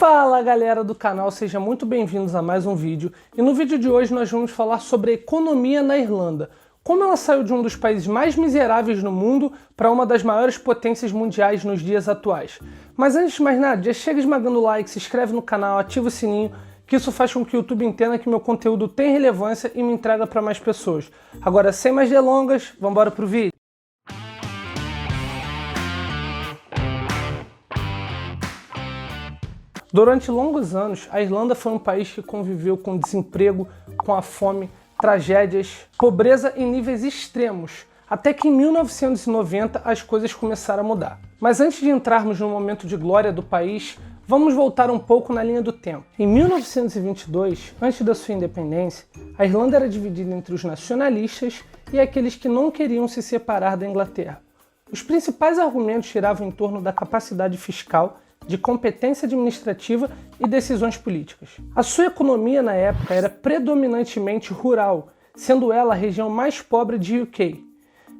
Fala galera do canal, sejam muito bem-vindos a mais um vídeo. E no vídeo de hoje nós vamos falar sobre a economia na Irlanda. Como ela saiu de um dos países mais miseráveis no mundo para uma das maiores potências mundiais nos dias atuais. Mas antes de mais nada, já chega esmagando o like, se inscreve no canal, ativa o sininho, que isso faz com que o YouTube entenda que meu conteúdo tem relevância e me entrega para mais pessoas. Agora, sem mais delongas, vamos embora pro vídeo. Durante longos anos, a Irlanda foi um país que conviveu com desemprego, com a fome, tragédias, pobreza em níveis extremos, até que em 1990 as coisas começaram a mudar. Mas antes de entrarmos no momento de glória do país, vamos voltar um pouco na linha do tempo. Em 1922, antes da sua independência, a Irlanda era dividida entre os nacionalistas e aqueles que não queriam se separar da Inglaterra. Os principais argumentos giravam em torno da capacidade fiscal, de competência administrativa e decisões políticas. A sua economia na época era predominantemente rural, sendo ela a região mais pobre de UK.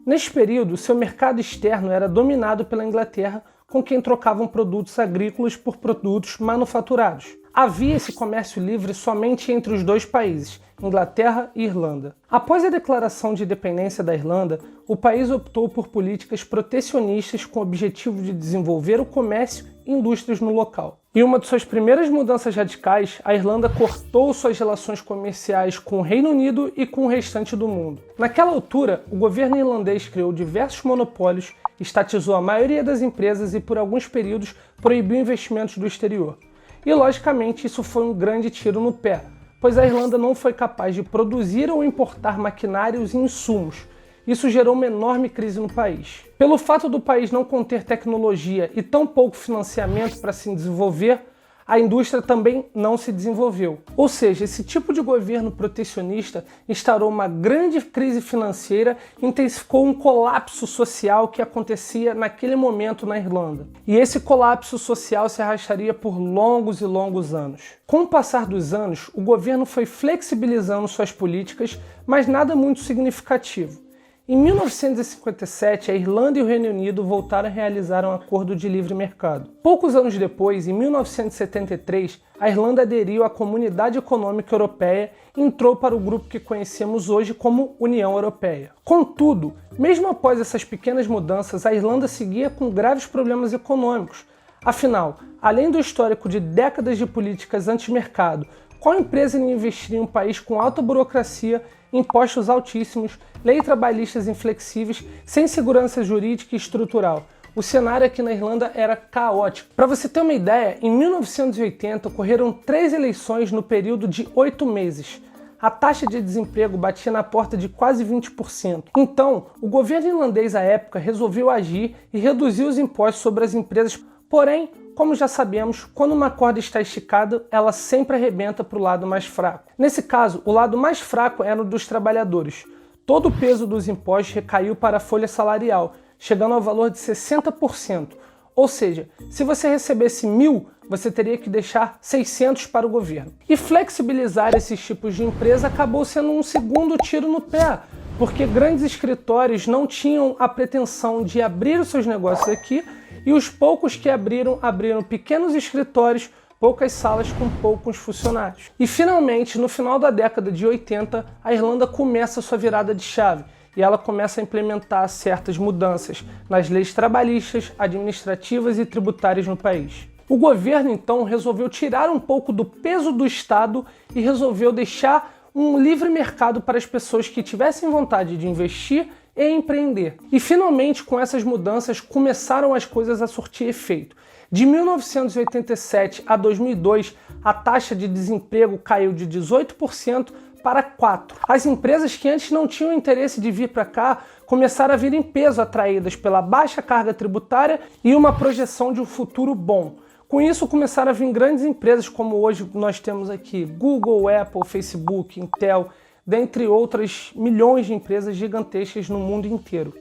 Neste período, seu mercado externo era dominado pela Inglaterra, com quem trocavam produtos agrícolas por produtos manufaturados. Havia esse comércio livre somente entre os dois países, Inglaterra e Irlanda. Após a declaração de independência da Irlanda, o país optou por políticas protecionistas com o objetivo de desenvolver o comércio e indústrias no local. Em uma de suas primeiras mudanças radicais, a Irlanda cortou suas relações comerciais com o Reino Unido e com o restante do mundo. Naquela altura, o governo irlandês criou diversos monopólios, estatizou a maioria das empresas e, por alguns períodos, proibiu investimentos do exterior. E, logicamente, isso foi um grande tiro no pé, pois a Irlanda não foi capaz de produzir ou importar maquinários e insumos. Isso gerou uma enorme crise no país. Pelo fato do país não conter tecnologia e tão pouco financiamento para se desenvolver, a indústria também não se desenvolveu. Ou seja, esse tipo de governo protecionista instaurou uma grande crise financeira e intensificou um colapso social que acontecia naquele momento na Irlanda. E esse colapso social se arrastaria por longos e longos anos. Com o passar dos anos, o governo foi flexibilizando suas políticas, mas nada muito significativo. Em 1957, a Irlanda e o Reino Unido voltaram a realizar um acordo de livre mercado. Poucos anos depois, em 1973, a Irlanda aderiu à Comunidade Econômica Europeia e entrou para o grupo que conhecemos hoje como União Europeia. Contudo, mesmo após essas pequenas mudanças, a Irlanda seguia com graves problemas econômicos. Afinal, além do histórico de décadas de políticas anti-mercado, qual empresa iria investir em um país com alta burocracia, impostos altíssimos, leis trabalhistas inflexíveis, sem segurança jurídica e estrutural? O cenário aqui na Irlanda era caótico. Para você ter uma ideia, em 1980 ocorreram 3 eleições no período de 8 meses. A taxa de desemprego batia na porta de quase 20%. Então, o governo irlandês à época resolveu agir e reduzir os impostos sobre as empresas. Porém, como já sabemos, quando uma corda está esticada, ela sempre arrebenta para o lado mais fraco. Nesse caso, o lado mais fraco era o dos trabalhadores. Todo o peso dos impostos recaiu para a folha salarial, chegando ao valor de 60%. Ou seja, se você recebesse 1.000, você teria que deixar 600 para o governo. E flexibilizar esses tipos de empresa acabou sendo um segundo tiro no pé, porque grandes escritórios não tinham a pretensão de abrir os seus negócios aqui, e os poucos que abriram pequenos escritórios, poucas salas com poucos funcionários. E finalmente, no final da década de 80, a Irlanda começa a sua virada de chave e ela começa a implementar certas mudanças nas leis trabalhistas, administrativas e tributárias no país. O governo então resolveu tirar um pouco do peso do Estado e resolveu deixar um livre mercado para as pessoas que tivessem vontade de investir e empreender. E finalmente, com essas mudanças, começaram as coisas a surtir efeito. De 1987 a 2002, a taxa de desemprego caiu de 18% para 4%. As empresas que antes não tinham interesse de vir para cá começaram a vir em peso, atraídas pela baixa carga tributária e uma projeção de um futuro bom. Com isso, começaram a vir grandes empresas como hoje nós temos aqui Google, Apple, Facebook, Intel, dentre outras milhões de empresas gigantescas no mundo inteiro.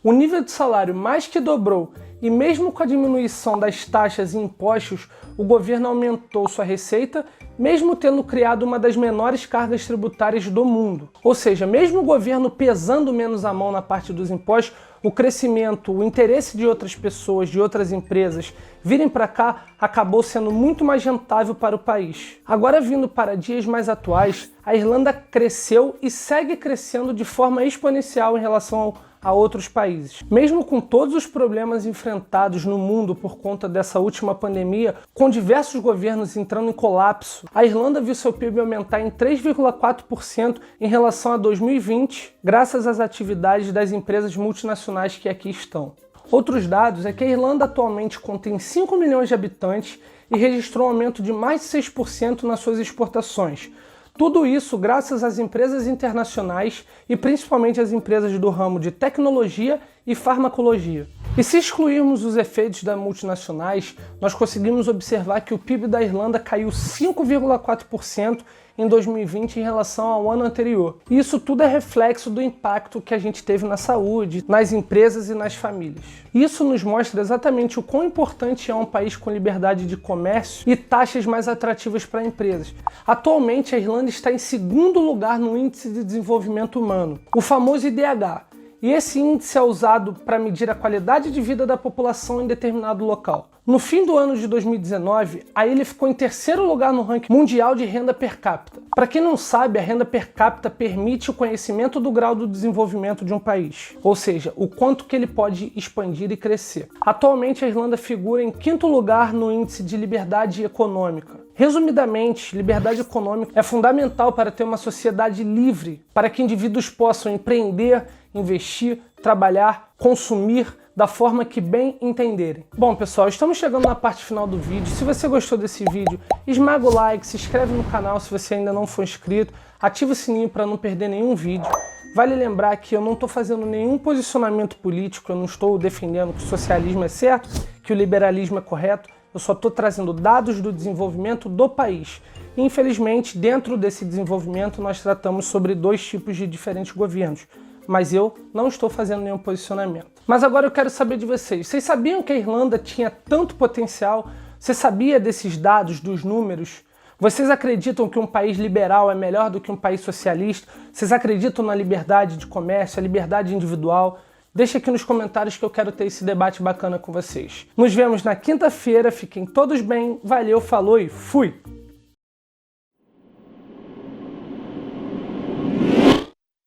O nível de salário mais que dobrou e mesmo com a diminuição das taxas e impostos, o governo aumentou sua receita, mesmo tendo criado uma das menores cargas tributárias do mundo. Ou seja, mesmo o governo pesando menos a mão na parte dos impostos, o crescimento, o interesse de outras pessoas, de outras empresas virem para cá acabou sendo muito mais rentável para o país. Agora, vindo para dias mais atuais, a Irlanda cresceu e segue crescendo de forma exponencial em relação a outros países. Mesmo com todos os problemas enfrentados no mundo por conta dessa última pandemia, com diversos governos entrando em colapso, a Irlanda viu seu PIB aumentar em 3,4% em relação a 2020, graças às atividades das empresas multinacionais que aqui estão. Outros dados é que a Irlanda atualmente contém 5 milhões de habitantes e registrou um aumento de mais de 6% nas suas exportações. Tudo isso graças às empresas internacionais e principalmente às empresas do ramo de tecnologia e farmacologia. E se excluirmos os efeitos das multinacionais, nós conseguimos observar que o PIB da Irlanda caiu 5,4% em 2020 em relação ao ano anterior. E isso tudo é reflexo do impacto que a gente teve na saúde, nas empresas e nas famílias. Isso nos mostra exatamente o quão importante é um país com liberdade de comércio e taxas mais atrativas para empresas. Atualmente, a Irlanda está em segundo lugar no Índice de Desenvolvimento Humano, o famoso IDH. E esse índice é usado para medir a qualidade de vida da população em determinado local. No fim do ano de 2019, a ilha ficou em terceiro lugar no ranking mundial de renda per capita. Para quem não sabe, a renda per capita permite o conhecimento do grau do desenvolvimento de um país, ou seja, o quanto que ele pode expandir e crescer. Atualmente, a Irlanda figura em quinto lugar no índice de liberdade econômica. Resumidamente, liberdade econômica é fundamental para ter uma sociedade livre, para que indivíduos possam empreender, investir, trabalhar, consumir da forma que bem entenderem. Bom, pessoal, estamos chegando na parte final do vídeo. Se você gostou desse vídeo, esmaga o like, se inscreve no canal se você ainda não for inscrito, ativa o sininho para não perder nenhum vídeo. Vale lembrar que eu não estou fazendo nenhum posicionamento político, eu não estou defendendo que o socialismo é certo, que o liberalismo é correto, eu só estou trazendo dados do desenvolvimento do país. Infelizmente, dentro desse desenvolvimento, nós tratamos sobre dois tipos de diferentes governos, mas eu não estou fazendo nenhum posicionamento. Mas agora eu quero saber de vocês. Vocês sabiam que a Irlanda tinha tanto potencial? Você sabia desses dados, dos números? Vocês acreditam que um país liberal é melhor do que um país socialista? Vocês acreditam na liberdade de comércio, a liberdade individual? Deixa aqui nos comentários que eu quero ter esse debate bacana com vocês. Nos vemos na quinta-feira, fiquem todos bem, valeu, falou e fui!